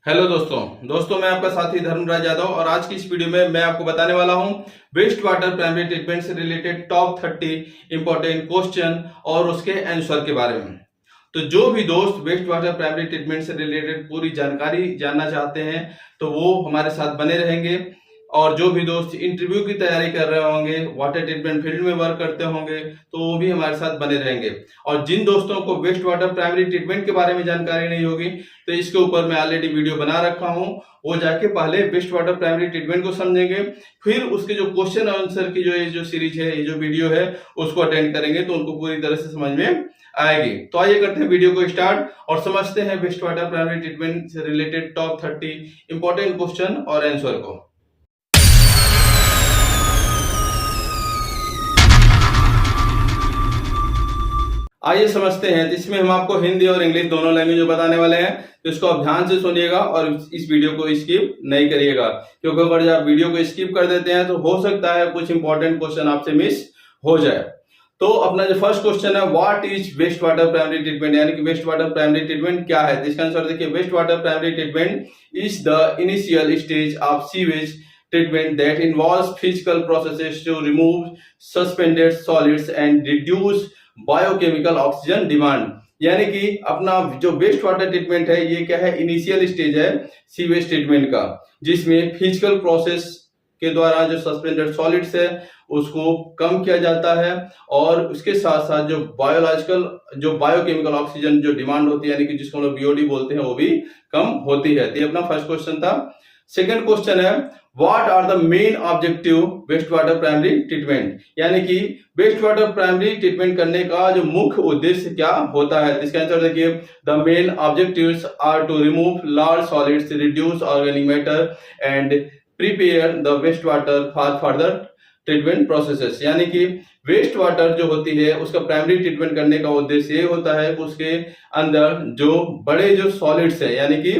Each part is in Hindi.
हेलो दोस्तों मैं आपका साथी धर्मराज यादव और आज की इस वीडियो में मैं आपको बताने वाला हूं वेस्ट वाटर प्राइमरी ट्रीटमेंट से रिलेटेड टॉप 30 इंपॉर्टेंट क्वेश्चन और उसके आंसर के बारे में। तो जो भी दोस्त वेस्ट वाटर प्राइमरी ट्रीटमेंट से रिलेटेड पूरी जानकारी जानना चाहते हैं तो वो हमारे साथ बने रहेंगे। और जो भी दोस्त इंटरव्यू की तैयारी कर रहे होंगे, वाटर ट्रीटमेंट फील्ड में वर्क करते होंगे, तो वो भी हमारे साथ बने रहेंगे। और जिन दोस्तों को वेस्ट वाटर प्राइमरी ट्रीटमेंट के बारे में जानकारी नहीं होगी तो इसके ऊपर मैं ऑलरेडी वीडियो बना रखा हूं, वो जाके पहले वेस्ट वाटर प्राइमरी ट्रीटमेंट को समझेंगे, फिर उसके जो क्वेश्चन आंसर की जो सीरीज है, ये जो वीडियो है, उसको अटेंड करेंगे तो उनको पूरी तरह से समझ में आएगी। तो आइए करते हैं वीडियो को स्टार्ट और समझते हैं वेस्ट वाटर प्राइमरी ट्रीटमेंट से रिलेटेड टॉप 30 इंपॉर्टेंट क्वेश्चन और आंसर को। आइए समझते हैं। इसमें हम आपको हिंदी और इंग्लिश दोनों लैंग्वेज में बताने वाले हैं, तो इसको आप ध्यान से सुनिएगा और इस वीडियो को स्किप नहीं करिएगा, क्योंकि अगर आप वीडियो को स्किप कर देते हैं तो हो सकता है कुछ इंपॉर्टेंट क्वेश्चन आपसे मिस हो जाए। तो अपना जो फर्स्ट क्वेश्चन है, what is waste water primary treatment, यानी कि वेस्ट वाटर प्राइमरी ट्रीटमेंट क्या है। तो इसका आंसर देखिए, waste water primary treatment is the initial stage of sewage treatment that involves physical processes to remove suspended solids and reduce biochemical oxygen demand। यानी कि अपना जो वेस्ट वाटर ट्रीटमेंट है ये क्या है, इनिशियल स्टेज है सीवेज ट्रीटमेंट का, जिसमें फिजिकल प्रोसेस के द्वारा जो सस्पेंडेड सॉलिड्स है उसको कम किया जाता है और उसके साथ साथ जो बायोलॉजिकल जो बायोकेमिकल ऑक्सीजन जो डिमांड होती है, यानी कि जिसको हम लोग बीओडी बोलते हैं, वो भी कम होती है। तो ये अपना फर्स्ट क्वेश्चन था। सेकेंड क्वेश्चन है, what are the main objective waste water primary treatment, यानी कि वेस्ट वाटर प्राइमरी ट्रीटमेंट करने का जो मुख्य उद्देश्य क्या होता है। इसका आंसर देखिए, the main objectives are to remove large solids, reduce organic matter and prepare the waste water for further treatment processes. यानी कि वेस्ट वाटर जो होती है उसका प्राइमरी ट्रीटमेंट करने का उद्देश्य ये होता है कि उसके अंदर जो बड़े जो सॉलिड्स है, यानी कि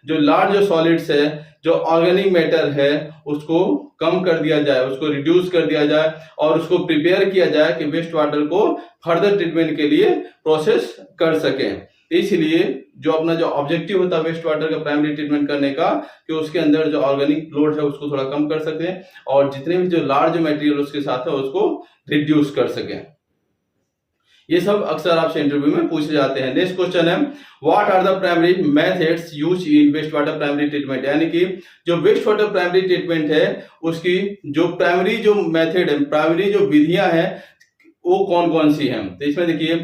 जो लार्ज जो सॉलिड्स है, जो ऑर्गेनिक मैटर है, उसको कम कर दिया जाए, उसको रिड्यूस कर दिया जाए और उसको प्रिपेयर किया जाए कि वेस्ट वाटर को फर्दर ट्रीटमेंट के लिए प्रोसेस कर सके। इसलिए जो अपना जो ऑब्जेक्टिव होता है वेस्ट वाटर का प्राइमरी ट्रीटमेंट करने का, कि उसके अंदर जो ऑर्गेनिक लोड है उसको थोड़ा कम कर सके और जितने भी जो लार्ज मटेरियल उसके साथ है उसको रिड्यूस कर सके। ये सब अक्सर आपसे इंटरव्यू में पूछे जाते हैं। नेक्स्ट क्वेश्चन है, what are the primary methods used in waste water primary treatment, यानी कि जो वेस्ट वाटर प्राइमरी ट्रीटमेंट है उसकी जो प्राइमरी जो मेथड है, प्राइमरी जो विधियां हैं, वो कौन कौन सी हैं। तो इसमें देखिए,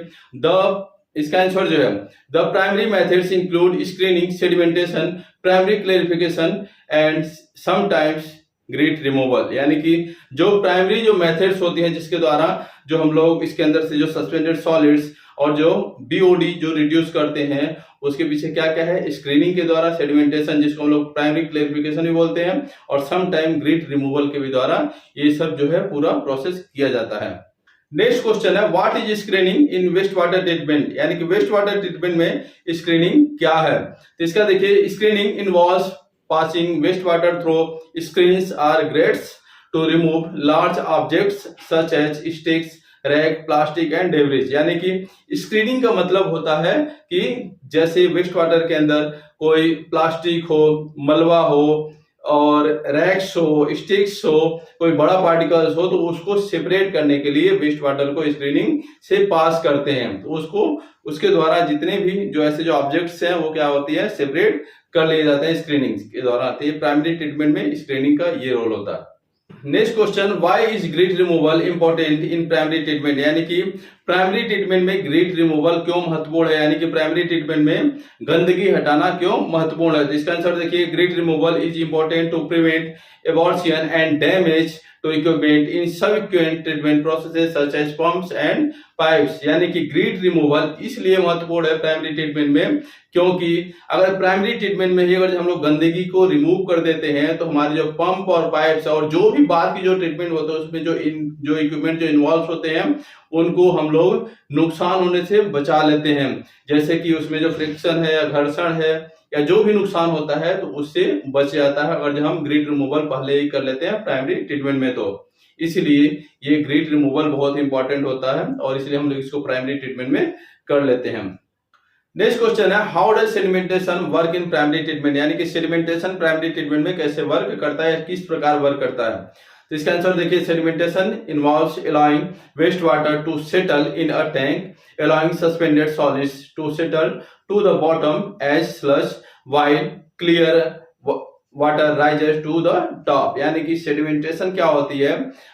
इसका आंसर जो है, the primary methods include screening, sedimentation, primary clarification and sometimes greet removal. यानी कि जो प्राइमरी जो मेथड्स होती हैं जिसके द्वारा जो हम लोग इसके अंदर से जो सस्पेंडेड सॉलिड्स और जो बीओडी जो रिड्यूस करते हैं, उसके पीछे क्या क्या है, स्क्रीनिंग के द्वारा, सेडिमेंटेशन जिसको हम लोग प्राइमरी क्लेरिफिकेशन भी बोलते हैं, और सम टाइम ग्रीट रिमूवल के भी द्वारा ये सब जो है पूरा प्रोसेस किया जाता है। नेक्स्ट क्वेश्चन है, what is screening in waste water treatment, यानी कि वेस्ट वाटर ट्रीटमेंट में स्क्रीनिंग क्या है। तो इसका देखिए, screening involves passing wastewater through screens or grates to remove large objects such as sticks, rack, plastic and debris. यानी कि स्क्रीनिंग का मतलब होता है कि जैसे वेस्ट वाटर के अंदर कोई प्लास्टिक हो, मलबा हो और रैक्स हो, स्टिक्स हो, कोई बड़ा पार्टिकल्स हो, तो उसको सेपरेट करने के लिए वेस्ट वाटर को स्क्रीनिंग से पास करते हैं। तो उसको उसके द्वारा जितने भी जो ऐसे जो ऑब्जेक्ट्स हैं वो क्या होती है, सेपरेट कर लिए जाते हैं स्क्रीनिंग के द्वारा। तो ये प्राइमरी ट्रीटमेंट में स्क्रीनिंग का ये रोल होता है। Next question, why is greet removal important in primary treatment, यानी कि प्राइमरी ट्रीटमेंट में ग्रीट रिमूवल क्यों महत्वपूर्ण है, यानी कि प्राइमरी ट्रीटमेंट में गंदगी हटाना क्यों महत्वपूर्ण है। इसका आंसर देखिए, grit removal is important to prevent abortion and damage to equipment in subsequent treatment processes such as pumps and pipes। यानी कि ग्रीट रिमूवल इसलिए महत्वपूर्ण है प्राइमरी ट्रीटमेंट में, क्योंकि अगर प्राइमरी ट्रीटमेंट में ही अगर हम लोग गंदगी को रिमूव कर देते हैं तो हमारे जो पंप और पाइप्स और जो भी बाहर की जो ट्रीटमेंट होता है उसमें जो इक्विपमेंट जो इन्वॉल्व होते हैं उनको हम लोग नुकसान होने से बचा लेते हैं। जैसे कि उसमें जो फ्रिक्शन है या घर्षण है या जो भी नुकसान होता है तो उससे बच जाता है अगर जब हम ग्रीट रिमूवल पहले ही कर लेते हैं प्राइमरी ट्रीटमेंट में। तो इसलिए ये ग्रीट रिमूवल बहुत इंपॉर्टेंट होता है और इसलिए हम लोग इसको प्राइमरी ट्रीटमेंट में कर लेते हैं। नेक्स्ट क्वेश्चन है, how does sedimentation work in primary treatment, यानी कि सेडिमेंटेशन प्राइमरी ट्रीटमेंट में कैसे वर्क करता है, किस प्रकार वर्क करता है। तो इसका आंसर देखिए, sedimentation involves allowing waste water to settle in a tank, allowing suspended solids to settle to the bottom as slush while clear water rises to the top. यानी कि सेडिमेंटेशन क्या होती है,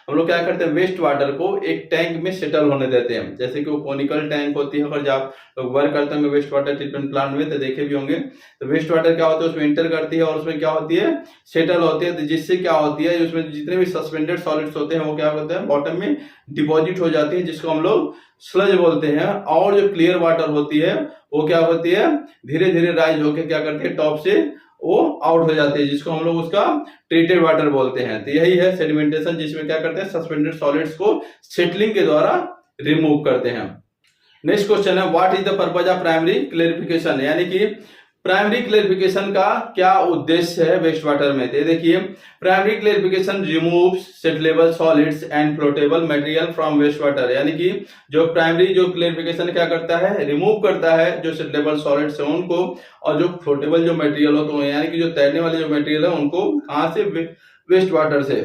हम लोग क्या करते हैं, वेस्ट वाटर को एक टैंक में सेटल होने देते हैं, जैसे कि वो कोनिकल टैंक होती है, अगर आप लोग वर्क करते होंगे वेस्ट वाटर ट्रीटमेंट प्लांट में तो देखे भी होंगे। तो वेस्ट वाटर क्या होता है, उसमें इंटर करती है और उसमें क्या होती है, सेटल होती है, तो जिससे क्या होती है, उसमें जितने भी सस्पेंडेड सॉलिड्स होते हैं वो क्या होते हैं, बॉटम में डिपॉजिट हो जाती है, जिसको हम लोग स्लज बोलते हैं। और जो क्लियर वाटर होती है वो क्या होती है, धीरे धीरे राइज होकर क्या करती है, टॉप से वो आउट हो जाती है, जिसको हम लोग उसका ट्रीटेड वाटर बोलते हैं। तो यही है सेडिमेंटेशन, जिसमें क्या करते हैं, सस्पेंडेड सॉलिड्स को सेटलिंग के द्वारा रिमूव करते हैं। नेक्स्ट क्वेश्चन है, what is the purpose of primary clarification, यानी कि प्राइमरी क्लेरिफिकेशन का क्या उद्देश्य है वेस्ट वाटर में। तो देखिए, primary clarification removes settleable solids and floatable material from waste water, यानी कि जो प्राइमरी जो क्लेरिफिकेशन क्या करता है, रिमूव करता है जो सेटलेबल सॉलिड्स है उनको, और जो फ्लोटेबल जो मटेरियल हो, तो यानी कि जो तैरने वाले जो मटेरियल है उनको कहां से, वेस्ट वाटर से।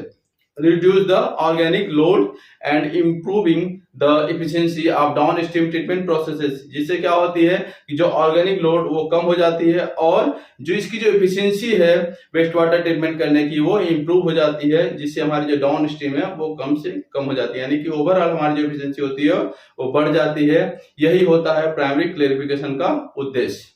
reduce the organic load and improving the efficiency of downstream treatment processes, जिससे क्या होती है कि जो ऑर्गेनिक लोड वो कम हो जाती है और जो इसकी जो एफिशिएंसी है वेस्ट वाटर ट्रीटमेंट करने की वो इम्प्रूव हो जाती है, जिससे हमारी जो डाउन स्ट्रीम है वो कम से कम हो जाती है, यानी कि ओवरऑल हमारी जो एफिशिएंसी होती है वो बढ़ जाती है। यही होता है प्राइमरी क्लेरिफिकेशन का उद्देश्य।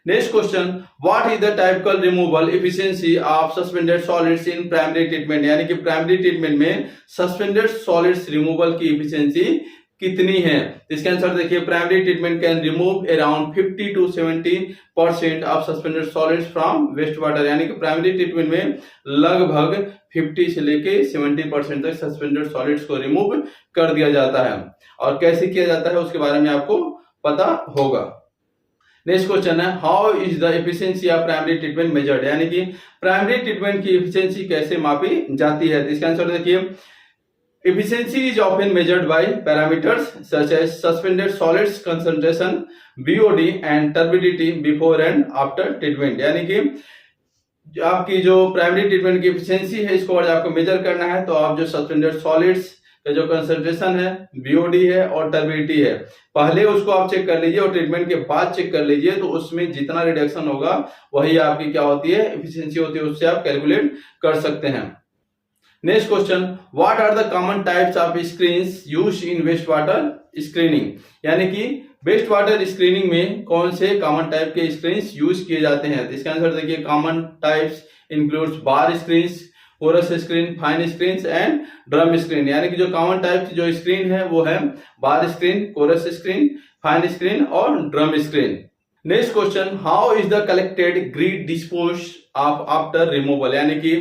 Next question, what is the typical removal efficiency of suspended solids in primary treatment, यानी कि प्राइमरी ट्रीटमेंट में सस्पेंडेड सॉलिड्स रिमूवल की एफिशिएंसी कितनी है। इसका आंसर देखिए, primary treatment can remove around 50 to 70% of suspended solids from waste water, यानी कि प्राइमरी ट्रीटमेंट में लगभग 50 से लेके 70% तक सस्पेंडेड सॉलिड्स को रिमूव कर दिया जाता है। और कैसे किया जाता है उसके बारे में आपको पता होगा। नेक्स्ट क्वेश्चन है, how is the efficiency of primary treatment measured, यानी कि प्राइमरी ट्रीटमेंट की एफिशिएंसी कैसे मापी जाती है। इसका आंसर देखिए, efficiency is often measured by parameters such as suspended solids concentration, BOD and turbidity before and after treatment, यानी कि आपकी जो प्राइमरी ट्रीटमेंट की एफिशिएंसी है इसको अगर आपको मेजर करना है तो आप जो सस्पेंडेड सॉलिड्स का जो कंसंट्रेशन है, बीओडी है और टर्बिडिटी है, पहले उसको आप चेक कर लीजिए और ट्रीटमेंट के बाद चेक कर लीजिए, तो उसमें जितना रिडक्शन होगा वही आपकी क्या होती है, एफिशिएंसी होती है, उससे आप कैलकुलेट कर सकते हैं। Next question, what are the common types of screens used in waste water screening, यानी कि वेस्ट वाटर स्क्रीनिंग में कौन से कॉमन टाइप के स्क्रीन्स यूज किए जाते हैं। तो इसका आंसर देखिए, common types includes bar screens, coarse screen, fine screen and drum screen, यानी कि जो कॉमन टाइप की जो स्क्रीन है वो है bar screen, coarse screen, fine screen और drum screen. Next question, how is the collected grit dispose of after removal, यानी कि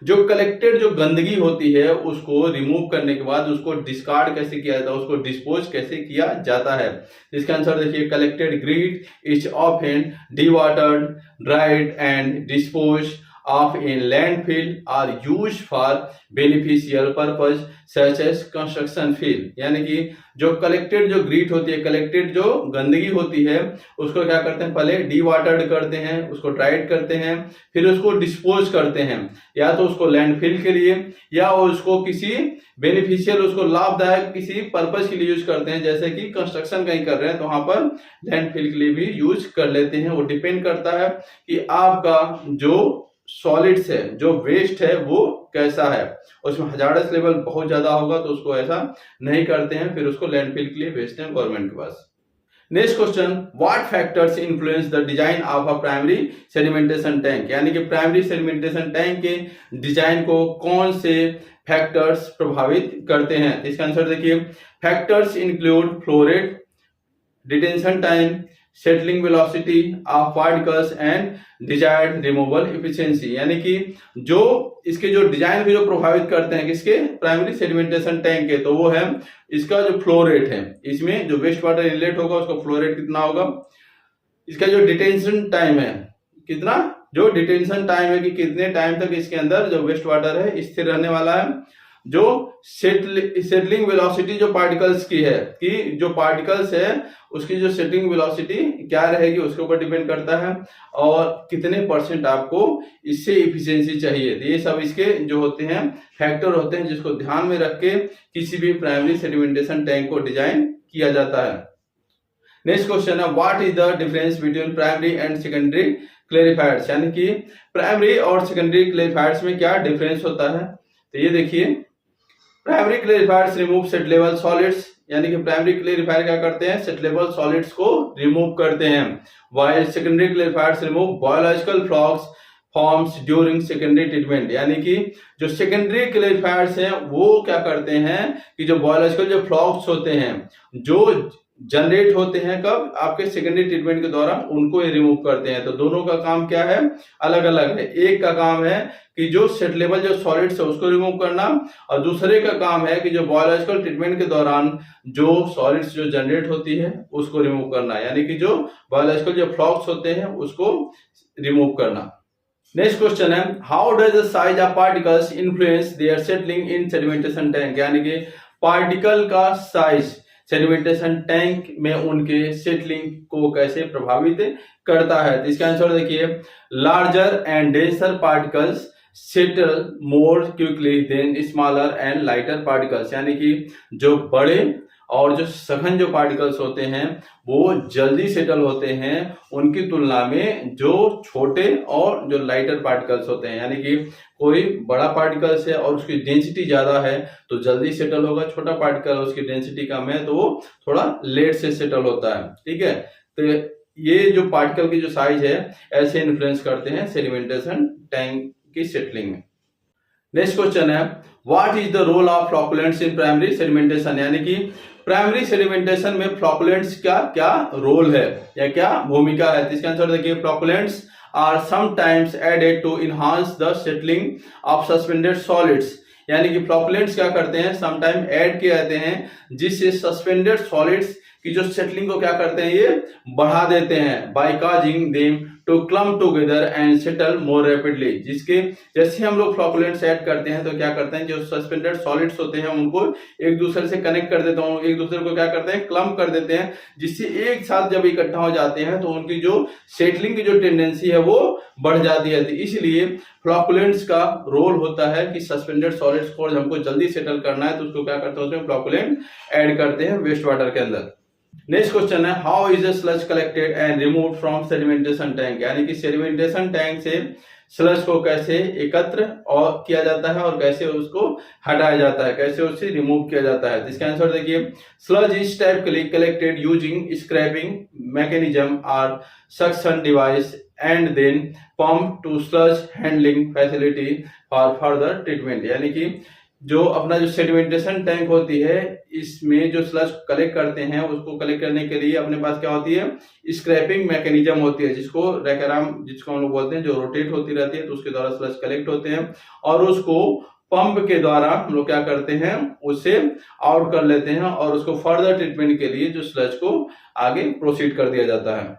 जो कलेक्टेड जो गंदगी होती है उसको रिमूव करने के बाद उसको डिस्कार्ड कैसे किया जाता है, उसको डिस्पोज कैसे किया जाता है। इसका आंसर देखिए, collected grit is often dewatered, dried and dispose of in landfill are used for beneficial purpose such as construction field, यानी कि जो कलेक्टेड जो ग्रीट होती है, कलेक्टेड जो गंदगी होती है उसको क्या करते हैं, पहले डीवाटर्ड करते हैं, उसको ड्राइड करते हैं, फिर उसको डिस्पोज करते हैं, या तो उसको लैंडफिल के लिए या उसको किसी बेनिफिशियल, उसको लाभदायक किसी पर्पज के लिए यूज करते हैं, जैसे कि कंस्ट्रक्शन कहीं कर रहे हैं तो वहां पर लैंडफिल के लिए भी यूज कर लेते हैं। वो डिपेंड करता है कि आपका जो सॉलिड्स है, जो वेस्ट है वो कैसा है, उसमें हजार्डस लेवल बहुत ज्यादा होगा तो उसको ऐसा नहीं करते हैं, फिर उसको लैंडफिल के लिए भेजते हैं गवर्नमेंट के पास। Next question, what factors influence the design of a primary sedimentation tank, यानी कि प्राइमरी सेडिमेंटेशन टैंक के डिजाइन को कौन से फैक्टर्स प्रभावित करते हैं। इसका आंसर देखिए, factors include flow rate, detention time, settling velocity of particles and desired removal efficiency, यानी कि जो इसके जो डिजाइन को जो प्रभावित करते हैं किसके, प्राइमरी सेडिमेंटेशन टैंक के, तो वो है इसका जो फ्लो रेट है, इसमें जो वेस्ट वाटर इनलेट होगा उसका फ्लो रेट कितना होगा, इसका जो डिटेंशन टाइम है कितना, जो डिटेंशन टाइम है कि कितने टाइम तक इसके अंदर जो वेस्ट वाटर है स्थिर रहने वाला है, जो सेटलिंग वेलोसिटी जो पार्टिकल्स की है, कि जो पार्टिकल्स है उसकी जो सेटलिंग वेलोसिटी क्या रहेगी उसके ऊपर डिपेंड करता है, और कितने % आपको इससे इफिशियंसी चाहिए। तो ये सब इसके जो होते हैं फैक्टर होते हैं, जिसको ध्यान में रख के किसी भी प्राइमरी सेडिमेंटेशन टैंक को डिजाइन किया जाता है। नेक्स्ट क्वेश्चन है, what is the difference between primary and secondary clarifiers, यानी कि प्राइमरी और सेकेंडरी क्लेरिफायर्स में क्या डिफरेंस होता है। तो ये देखिए, primary clarifiers remove settleable solids, यानी कि प्राइमरी क्लेरिफायर क्या करते हैं, सेट लेवल सॉलिड्स को रिमूव करते हैं, while secondary clarifiers remove biological flocs forms during secondary treatment, यानी कि जो सेकेंडरी क्लेरिफायर्स हैं वो क्या करते हैं कि जो बायोलॉजिकल जो फ्लॉक्स होते हैं जो जनरेट होते हैं कब, आपके सेकेंडरी ट्रीटमेंट के दौरान, उनको ये रिमूव करते हैं। तो दोनों का काम क्या है, अलग अलग है। एक का काम है कि जो सेट लेवल जो सॉलिड्स है उसको रिमूव करना, और दूसरे का काम है कि जो बायोलॉजिकल ट्रीटमेंट के दौरान जो सॉलिड्स जो जनरेट होती है उसको रिमूव करना, यानी कि जो बायोलॉजिकल जो फ्लॉक्स होते हैं उसको रिमूव करना। नेक्स्ट क्वेश्चन है, how does the size of particles influence their settling in sedimentation tank, यानी कि पार्टिकल का साइज सेडिमेंटेशन टैंक में उनके सेटलिंग को कैसे प्रभावित करता है। तो इसका आंसर देखिए, larger and denser particles settle more quickly than smaller and lighter particles, यानी कि जो बड़े और जो सघन जो पार्टिकल्स होते हैं वो जल्दी सेटल होते हैं उनकी तुलना में जो छोटे और जो लाइटर पार्टिकल्स होते हैं, यानी कि कोई बड़ा पार्टिकल्स है और उसकी डेंसिटी ज्यादा है तो जल्दी सेटल होगा, छोटा पार्टिकल उसकी डेंसिटी कम है तो वो थोड़ा लेट से सेटल होता है। ठीक है, तो ये जो पार्टिकल की जो साइज है ऐसे इन्फ्लुएंस करते हैं सेडिमेंटेशन टैंक की सेटलिंग में। नेक्स्ट क्वेश्चन है, what is the role of flocculants in primary sedimentation, यानी कि प्राइमरी सेडिमेंटेशन में फ्लॉकुलेंट्स का क्या रोल है या क्या भूमिका है। तो इसका आंसर देखिए, flocculants are sometimes added to enhance the settling of suspended solids, यानी कि फ्लॉकुलेंट्स क्या करते हैं, समटाइम ऐड किए जाते हैं जिससे सस्पेंडेड सॉलिड्स की जो सेटलिंग को क्या करते हैं ये बढ़ा देते हैं, by causing them to clump together and settle more rapidly, जिसके जैसे हम लोग फ्लॉकुलेंट्स ऐड करते हैं तो क्या करते हैं जो सस्पेंडेड सॉलिड्स होते हैं उनको एक दूसरे से कनेक्ट कर देते हैं, एक दूसरे को क्या करते हैं क्लम कर देते हैं, जिससे एक साथ जब इकट्ठा हो जाते हैं तो उनकी जो सेटलिंग की जो टेंडेंसी है वो बढ़ जाती है। तो इसलिए फ्लॉकुलेंट्स का रोल होता है कि सस्पेंडेड सॉलिड्स को हमको जल्दी सेटल करना है तो उसको क्या करते हैं उसमें फ्लॉकुलेंट ऐड करते हैं वेस्ट वाटर के अंदर। नेक्स्ट क्वेश्चन है, how is the sludge collected and removed from sedimentation tank, यानी कि सेडिमेंटेशन टैंक से स्लज को कैसे एकत्र और किया जाता है और कैसे उसको हटाया जाता है, कैसे उससे रिमूव किया जाता है। तो इसका आंसर देखिए, sludge is typically collected using scraping mechanism और suction device and then pump to sludge handling facility for further treatment, यानी कि जो अपना जो सेडिमेंटेशन टैंक होती है इसमें जो स्लज कलेक्ट करते हैं उसको कलेक्ट करने के लिए अपने पास क्या होती है, स्क्रैपिंग मैकेनिज्म होती है जिसको रैकेराम जिसको हम लोग बोलते हैं, जो रोटेट होती रहती है तो उसके द्वारा स्लज कलेक्ट होते हैं और उसको पंप के द्वारा हम लोग क्या करते हैं उससे आउट कर लेते हैं और उसको फर्दर ट्रीटमेंट के लिए जो स्लज को आगे प्रोसीड कर दिया जाता है।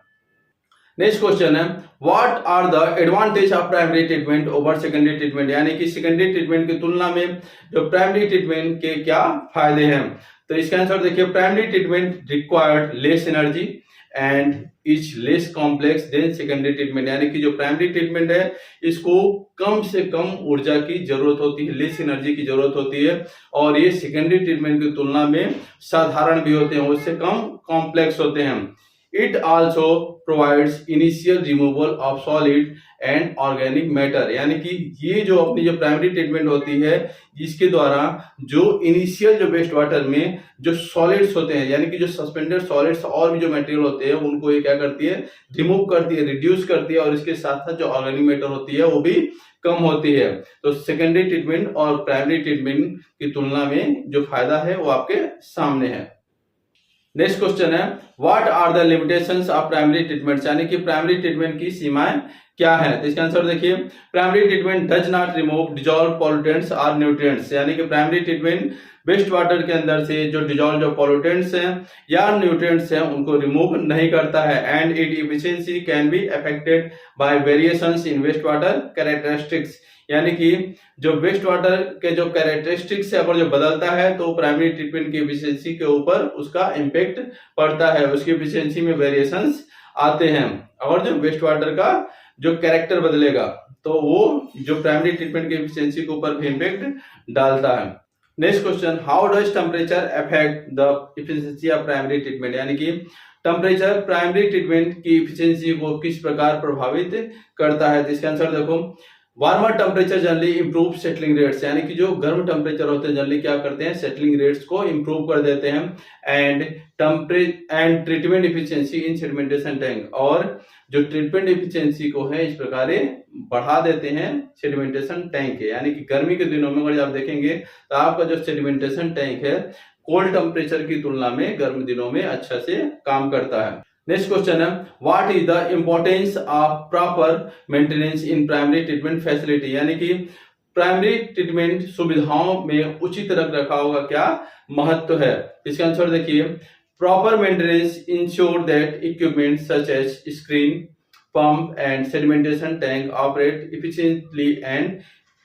नेक्स्ट क्वेश्चन है, what are the advantage of primary treatment over secondary treatment, यानी कि सेकेंडरी ट्रीटमेंट की तुलना में जो प्राइमरी ट्रीटमेंट के क्या फायदे हैं। तो इसका आंसर देखिए, primary treatment required less energy and is less complex than secondary treatment, यानी कि जो प्राइमरी ट्रीटमेंट है इसको कम से कम ऊर्जा की जरूरत होती है, लेस एनर्जी की जरूरत होती है और ये सेकेंडरी ट्रीटमेंट की तुलना में साधारण भी होते हैं, उससे कम कॉम्प्लेक्स होते हैं। It also provides initial removal of solid and organic matter, यानी कि ये जो अपनी जो प्राइमरी ट्रीटमेंट होती है इसके द्वारा जो इनिशियल जो वेस्ट वाटर में जो सॉलिड्स होते हैं यानी कि जो सस्पेंडेड सॉलिड्स और भी जो मटेरियल होते हैं उनको ये क्या करती है, रिमूव करती है, रिड्यूस करती है और इसके साथ साथ जो ऑर्गेनिक मैटर होती है वो भी कम होती है। तो सेकेंडरी ट्रीटमेंट और प्राइमरी ट्रीटमेंट की तुलना में जो फायदा है वो आपके सामने है। नेक्स्ट क्वेश्चन है, what are the limitations of primary treatment, यानी कि प्राइमरी ट्रीटमेंट की सीमाएं क्या है? तो इसका आंसर देखिए, primary treatment does not remove dissolve pollutants और न्यूट्रिएंट्स, यानी कि प्राइमरी ट्रीटमेंट वेस्ट वाटर के अंदर से जो डिजॉल्व जो पॉल्यूटेंट्स हैं या न्यूट्रिएंट्स हैं उनको रिमूव नहीं करता है। And it efficiency can be affected by variations in waste water characteristics, यानी कि जो वेस्ट वाटर के जो कैरेक्टरिस्टिक्स है अगर जो बदलता है तो प्राइमरी ट्रीटमेंट की एफिशिएंसी के ऊपर उसका इम्पैक्ट पड़ता है, उसकी एफिशिएंसी में वेरिएशंस आते हैं। और जो वेस्ट वाटर का जो कैरेक्टर बदलेगा तो वो जो प्राइमरी ट्रीटमेंट की एफिशिएंसी के ऊपर भी इम्पैक्ट डालता है। Next question, how does temperature affect the efficiency of primary treatment, यानी कि टेम्परेचर प्राइमरी ट्रीटमेंट की एफिशिएंसी को किस प्रकार प्रभावित करता है? तो इसका आंसर देखो, warmer temperature generally improve settling rates, यानी कि जो गर्म टेम्परेचर होते हैं जनरली क्या करते हैं, सेटलिंग रेट्स को इंप्रूव कर देते हैं। And treatment efficiency in sedimentation tank, और जो ट्रीटमेंट एफिशिएंसी को है इस प्रकार बढ़ा देते हैं सेडिमेंटेशन टैंक के, यानी कि गर्मी के दिनों में अगर आप देखेंगे तो आपका जो सेडिमेंटेशन टैंक है कोल्ड टेम्परेचर की तुलना में गर्म दिनों में अच्छा से काम करता है। नेक्स्ट क्वेश्चन है, what is the importance of proper maintenance in primary treatment facility, यानी कि प्राइमरी ट्रीटमेंट सुविधाओं में उचित रख रखाव का क्या महत्व है? इसका आंसर देखिए, proper maintenance ensure that equipment such as screen, pump and sedimentation tank operate efficiently and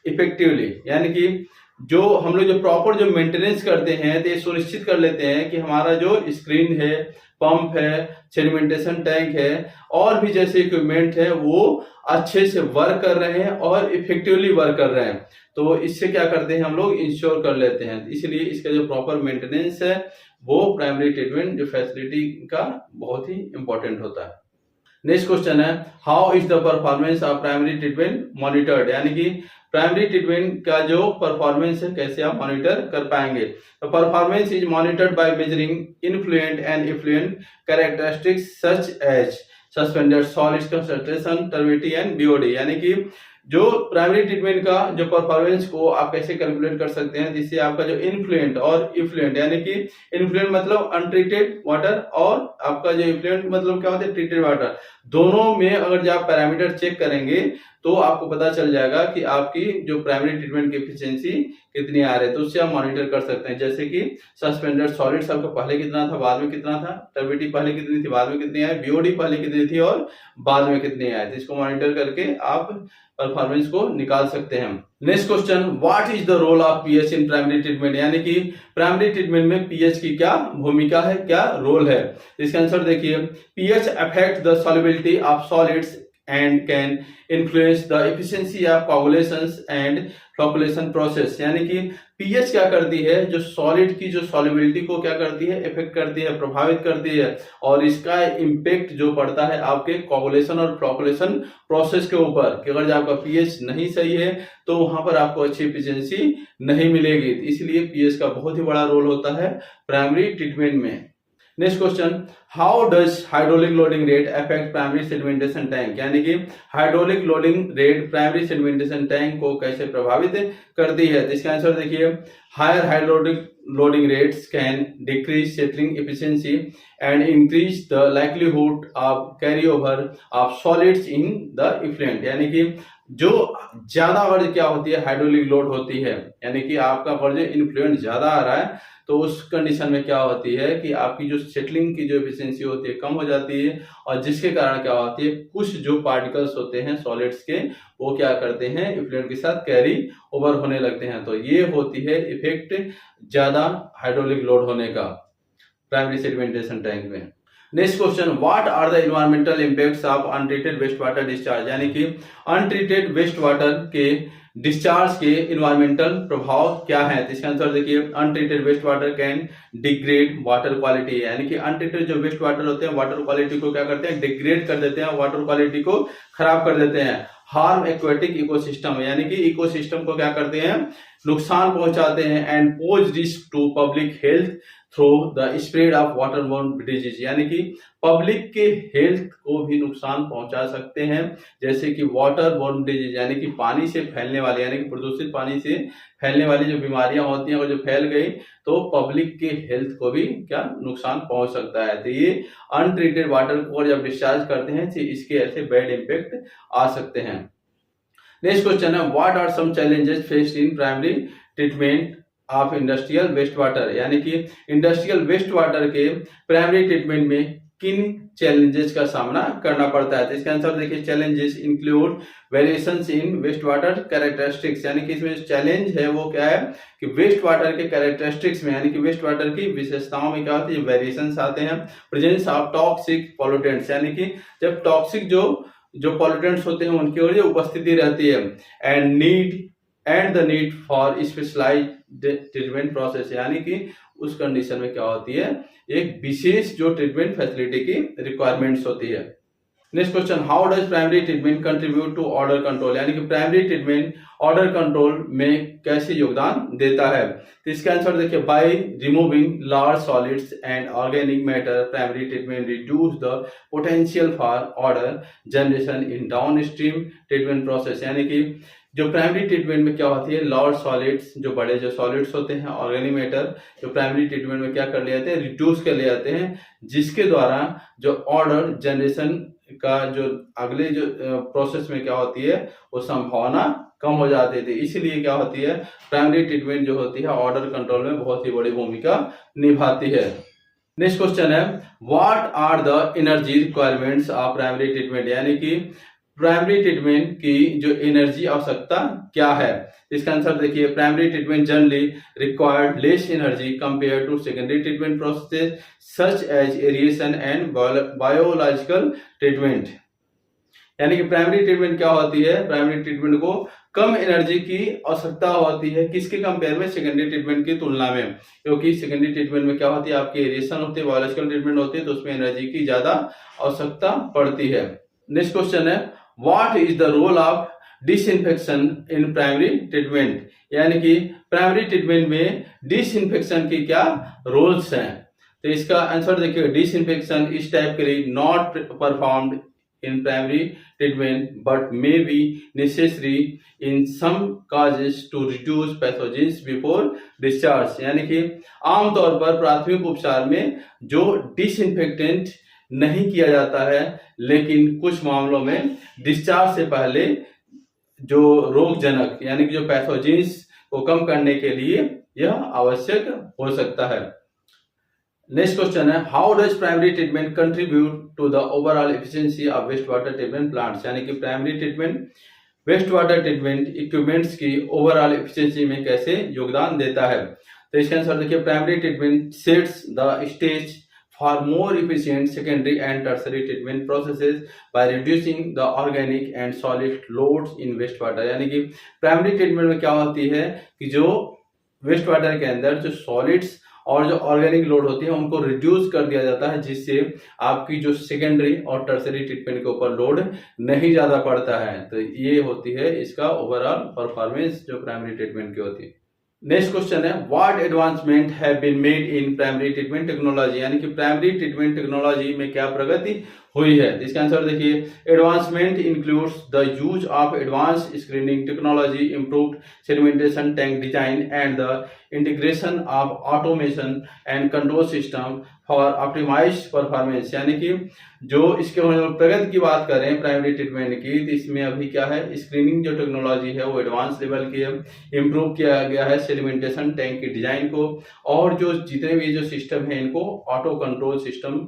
effectively, यानी कि जो हम लोग जो प्रॉपर जो मेंटेनेंस करते हैं तो ये सुनिश्चित कर लेते हैं कि हमारा जो स्क्रीन है, पंप है, सेडिमेंटेशन टैंक है और भी जैसे इक्विपमेंट है वो अच्छे से वर्क कर रहे हैं और इफेक्टिवली वर्क कर रहे हैं। तो इससे क्या करते हैं हम लोग इंश्योर कर लेते हैं, इसलिए इसका जो प्रॉपर मेंटेनेंस है वो प्राइमरी ट्रीटमेंट जो फैसिलिटी का बहुत ही इंपॉर्टेंट होता है। नेक्स्ट क्वेश्चन है, how is the performance of primary treatment monitored, यानी कि प्राइमरी ट्रीटमेंट का जो परफॉर्मेंस है कैसे आप मॉनिटर कर पाएंगे? तो performance is monitored by measuring influent and effluent characteristics such as suspended solids concentration, turbidity and BOD, यानी कि जो प्राइमरी ट्रीटमेंट का जो परफॉर्मेंस को आप कैसे कैलकुलेट कर सकते हैं, जिससे आपका जो इन्फ्लुएंट और इफ्लुएंट, यानी कि इन्फ्लुएंट मतलब अनट्रीटेड वाटर और आपका जो इफ्लुएंट मतलब क्या होता है ट्रीटेड वाटर, दोनों में अगर जो आप पैरामीटर चेक करेंगे तो आपको पता चल जाएगा कि आपकी जो प्राइमरी ट्रीटमेंट की एफिशिएंसी कितनी आ रही है, तो उससे आप मॉनिटर कर सकते हैं। जैसे कि सस्पेंडेड सॉलिड्स आपका पहले कितना था, बाद में कितना था, टर्बिडिटी पहले कितनी थी, बाद में कितनी आई, बीओडी पहले कितनी थी और बाद में कितनी आई, तो इसको मॉनिटर करके आप परफॉर्मेंस को निकाल सकते हैं। Next question, what is the role of pH in primary treatment, यानी कि प्राइमरी ट्रीटमेंट में पीएच की क्या भूमिका है, क्या रोल है? इसका आंसर देखिए, pH affect the solubility of solids and can influence the efficiency of coagulations and flocculation process, यानी कि पीएच क्या करती है, जो सॉलिड की जो सॉल्युबिलिटी को क्या करती है, इफेक्ट करती है, प्रभावित करती है, और इसका इम्पैक्ट जो पड़ता है आपके कोगुलेशन और फ्लॉकुलेशन प्रोसेस के ऊपर, कि अगर आपका पीएच नहीं सही है तो वहां पर आपको अच्छी एफिशिएंसी नहीं मिलेगी। इसलिए पीएच का बहुत ही बड़ा रोल होता है प्राइमरी ट्रीटमेंट में। Next question, how does hydraulic loading rate affect primary sedimentation tank, यानी कि hydraulic loading rate primary sedimentation tank को कैसे प्रभावित करती है? तो इसका आंसर देखिए, higher hydraulic loading rates can decrease settling efficiency and increase the likelihood of carry over of solids in the effluent, यानी कि जो ज्यादा अगर क्या होती है हाइड्रोलिक लोड होती है, यानी कि आपका अगर जो इन्फ्लुएंट ज्यादा आ रहा है तो उस कंडीशन में क्या होती है कि आपकी जो सेटलिंग की जो एफिशिएंसी होती है कम हो जाती है, और जिसके कारण क्या होती है कुछ जो पार्टिकल्स होते हैं सॉलिड्स के वो क्या करते हैं इफ्लुएंट के साथ कैरी ओवर होने लगते हैं। तो ये होती है इफेक्ट ज्यादा हाइड्रोलिक लोड होने का प्राइमरी सेडिमेंटेशन टैंक में। Next question, what are the environmental impacts of untreated waste water discharge, यानी कि अनट्रीटेड वेस्ट वाटर के डिस्चार्ज के इन्वायरमेंटल प्रभाव क्या है? तो इसका आंसर देखिए, untreated waste water can degrade water quality, यानी कि अनट्रीटेड जो वेस्ट वाटर होते हैं वाटर क्वालिटी को क्या करते हैं डिग्रेड कर देते हैं, वाटर क्वालिटी को खराब कर देते हैं। हार्म एक्वेटिक इकोसिस्टम, यानी कि इकोसिस्टम को क्या करते हैं नुकसान पहुंचाते हैं। And pose risk to public health, through the spread of waterborne disease, यानी कि पब्लिक के हेल्थ को भी नुकसान पहुंचा सकते हैं, जैसे कि वाटरबोर्न डिजीज यानी कि पानी से फैलने वाले, यानी कि प्रदूषित पानी से फैलने वाली जो बीमारियां होती हैं, अगर जो फैल गई तो पब्लिक के हेल्थ को भी क्या नुकसान पहुंच सकता है। तो ये अनट्रीटेड वाटर को जब डिस्चार्ज करते हैं तो इसके ऐसे बैड इम्पैक्ट आ सकते हैं। नेक्स्ट क्वेश्चन है, what are some challenges faced in primary treatment of industrial waste water, यानी कि इंडस्ट्रियल वेस्ट वाटर के प्राइमरी ट्रीटमेंट में किन चैलेंजेस का सामना करना पड़ता है। तो इसका आंसर देखिए, challenges include variations in waste water characteristics, यानी कि इसमें चैलेंज है वो क्या है कि वेस्ट वाटर के कैरेक्टरिस्टिक्स में, यानी कि वेस्ट वाटर की विशेषताओं में क्या होती है, वेरिएशंस आते हैं। प्रेजेंस ऑफ टॉक्सिक पॉल्यूटेंट्स, यानी कि जब टॉक्सिक जो पॉल्यूटेंट्स होते हैं उनकी वजह उपस्थिति रहती है। And the need for specialized treatment process, यानी कि उस कंडीशन में क्या होती है, एक विशेष जो ट्रीटमेंट फैसिलिटी की रिक्वायरमेंट्स होती है। Next question, how does primary treatment contribute to odour control, यानी कि प्राइमरी ट्रीटमेंट ऑर्डर कंट्रोल में कैसे योगदान देता है। तो इसका आंसर देखिए, by removing large solids and organic matter primary treatment reduce the potential for order generation in downstream treatment process, यानी कि जो प्राइमरी ट्रीटमेंट में क्या होती है, लार्ज सॉलिड्स जो बड़े जो सॉलिड्स होते हैं, ऑर्गेनिक मैटर जो प्राइमरी ट्रीटमेंट में क्या कर ले जाते हैं, रिड्यूस कर ले जाते हैं, जिसके द्वारा जो ऑर्डर जनरेशन का जो अगले जो प्रोसेस में क्या होती है वो संभावना कम हो जाती थी। इसलिए क्या होती है, प्राइमरी ट्रीटमेंट जो होती है ऑर्डर कंट्रोल में बहुत ही बड़ी भूमिका निभाती है। नेक्स्ट क्वेश्चन है, what are the energy requirements of primary treatment, यानी कि प्राइमरी ट्रीटमेंट की जो एनर्जी आवश्यकता क्या है। इसका आंसर देखिए, primary treatment generally required less energy compare to secondary treatment process such as aeration and biological treatment, यानी कि प्राइमरी ट्रीटमेंट क्या होती है, प्राइमरी ट्रीटमेंट को कम एनर्जी की आवश्यकता होती है, किसके कंपेयर में, सेकेंडरी ट्रीटमेंट की तुलना में, क्योंकि सेकेंडरी ट्रीटमेंट में क्या होती है, आपकी एरिएशन होती है, बायोलॉजिकल ट्रीटमेंट होती है, तो उसमें एनर्जी की ज्यादा आवश्यकता पड़ती है। नेक्स्ट क्वेश्चन है, what is the role of disinfection in primary treatment, यानी कि प्राइमरी ट्रीटमेंट में डिसइंफेक्शन की क्या रोल्स हैं। तो इसका आंसर देखिए, डिसइंफेक्शन इस टाइप के not performed in primary treatment but may be necessary in some cases to reduce pathogens before discharge, यानी कि आमतौर पर प्राथमिक उपचार में जो डिसइंफेक्टेंट नहीं किया जाता है, लेकिन कुछ मामलों में डिस्चार्ज से पहले जो रोगजनक यानी कि जो पैथोजेंस को कम करने के लिए यह आवश्यक हो सकता है। नेक्स्ट क्वेश्चन है, how does primary treatment contribute to the overall efficiency of waste water treatment plants, यानी कि primary treatment waste water treatment equipments की ओवरऑल एफिशिएंसी में कैसे योगदान देता है। तो इसका आंसर देखिए, primary treatment sets the stage for more efficient secondary and tertiary treatment processes by reducing the organic and solid loads in waste water, यानी कि प्राइमरी ट्रीटमेंट में क्या होती है कि जो वेस्ट वाटर के अंदर जो सॉलिड्स और जो ऑर्गेनिक लोड होती है उनको रिड्यूस कर दिया जाता है, जिससे आपकी जो सेकेंडरी और टर्सरी ट्रीटमेंट के ऊपर लोड नहीं ज्यादा पड़ता है। तो ये होती है इसका ओवरऑल परफॉर्मेंस जो प्राइमरी ट्रीटमेंट की होती है। नेक्स्ट क्वेश्चन है, what advancement have been made in primary treatment technology, यानी कि प्राइमरी ट्रीटमेंट टेक्नोलॉजी में क्या प्रगति हुई है। इसका आंसर देखिए, advancement includes the use of advance screening technology, improved sedimentation tank design and the integration of automation and control system for optimized performance, यानी कि जो इसके प्रगति की बात करें प्राइमरी ट्रीटमेंट की, तो इसमें अभी क्या है, स्क्रीनिंग जो टेक्नोलॉजी है वो एडवांस लेवल की है, इम्प्रूव किया गया है सेडिमेंटेशन टैंक की डिजाइन को, और जो जितने भी जो सिस्टम है इनको ऑटो कंट्रोल सिस्टम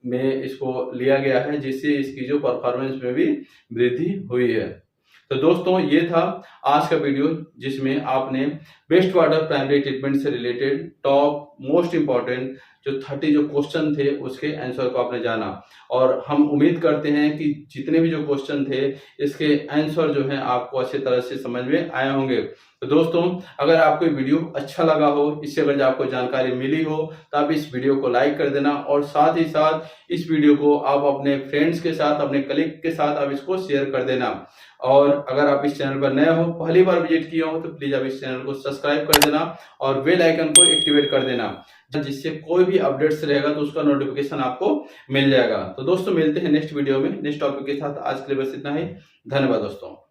में इसको लिया गया है, जिससे इसकी जो परफॉर्मेंस में भी वृद्धि हुई है। तो दोस्तों ये था आज का वीडियो, जिसमें आपने वेस्ट वाटर प्राइमरी ट्रीटमेंट से रिलेटेड टॉप मोस्ट इंपॉर्टेंट जो 30 जो क्वेश्चन थे उसके आंसर को आपने जाना, और हम उम्मीद करते हैं कि जितने भी जो क्वेश्चन थे इसके आंसर जो है आपको अच्छी तरह से समझ में आए होंगे। तो दोस्तों अगर आपको वीडियो अच्छा लगा हो, इससे अगर आपको जानकारी मिली हो, तो आप इस वीडियो को लाइक कर देना, और साथ ही साथ इस वीडियो को आप अपने फ्रेंड्स के साथ, अपने कलीग के साथ आप इसको शेयर कर देना। और अगर आप इस चैनल पर नए हो, पहली बार विजिट किए हो, तो प्लीज आप इस चैनल को सब्सक्राइब कर देना और बेल आइकन को एक्टिवेट कर देना। देना, जिससे कोई भी अपडेट्स रहेगा तो उसका नोटिफिकेशन आपको मिल जाएगा। तो दोस्तों मिलते हैं नेक्स्ट वीडियो में नेक्स्ट टॉपिक के साथ। आज के लिए बस इतना ही। धन्यवाद दोस्तों।